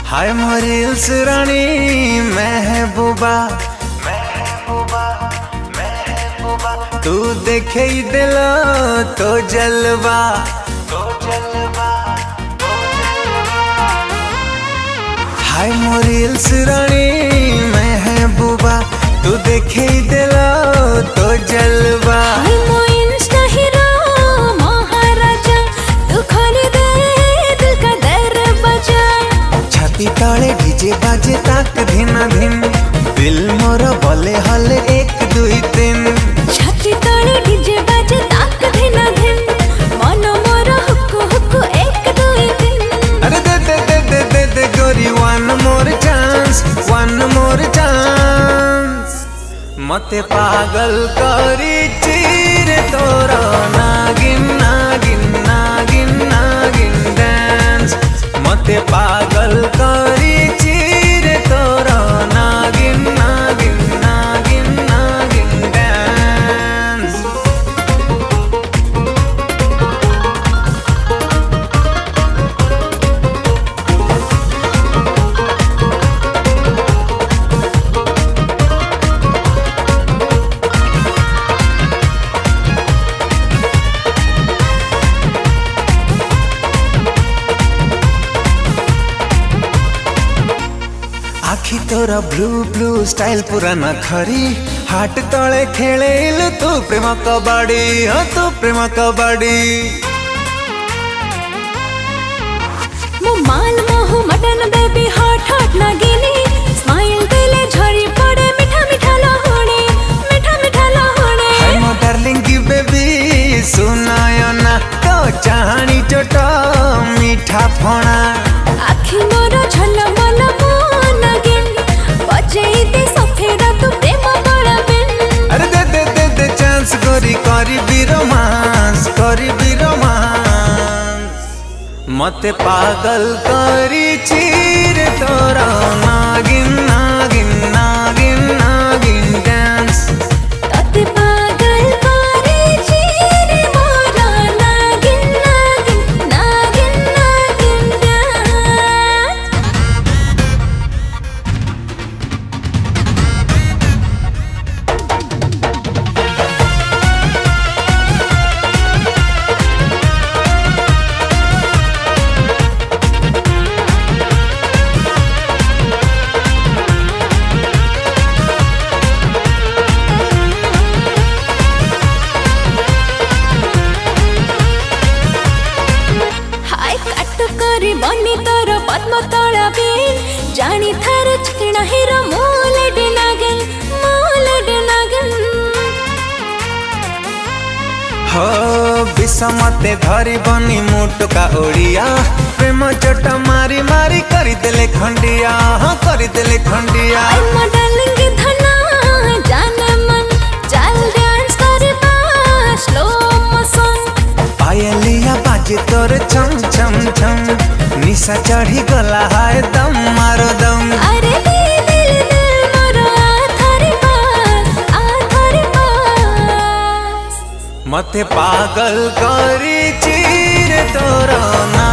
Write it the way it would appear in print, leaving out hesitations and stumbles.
हाय मोरिल्स रानी महबूबा, तू देखे ही दिलो तो जलवा, हाय मोरिल्स रानी महबूबा, तू देखे ही दिलो तो जलवा। छाती तले डीजे बाजे ताक धिना धिन, दिल मोर बोले हले एक दुई तीन। छाती तले डीजे बाजे ताक धिना धिन, मन मोर हुक्कु हुक्कु एक दुई तीन। अरे दे दे दे दे दे दे गोरी one more chance, one more chance. मते पागल करी चीर तोरा नागिन नागिन नागिन नागिन डांस। मते पागल करी चीर तोरा नागिन नागिन नागिन नागिन डांस। आखी तोरा ब्लू ब्लू स्टाइल पुराना खरी, हाट तले खेलेलु तू प्रेम कबाड़ी, हाँ तू प्रेम कबाड़ी। मो माल महु मटन बेबी हॉट हॉट नागिनी, स्माइल दिले झरी पड़े मीठा मीठा लहड़ी, मीठा मीठा लहड़ी। हाय मो डार्लिंग की बेबी सुनायो ना तो चाहनी चोट मीठा फोना। आखी मोर झलमल नागिन, बजेई दे सफेदा तू प्रेम बड़ा बिन। अरे दे दे दे दे चांस गोरी करी भी रोमांस, करी भी रोमांस। मते पागल करी चीर तोरा नागिन नागिन नागिन नागिन डांस। तते पागल करे चीर मोरा नागिन नागिन नागिन नागिन डांस। हाय काट करी बनी तोर पद्म तोड़ा बिन, जानी थार चिकना हिरो मोलड नागिन, मोलड नागिन। हो विष मते धरी बनी मुटुका ओडिया, प्रेम चोट मारी मारी करी देले खंडिया, हाँ करी देले खंडिया। आई मो डार्लिंग धना जान मन, चल डांस करबा स्लो मोशन। पायलिया बाजे तोर छम छम छम, निशा चढ़ी गला हाय दम मारो दम। अरे दिल दिल दिल मोरो आथरी पास, आथरी पास। मते पागल करी चीर तोरा ना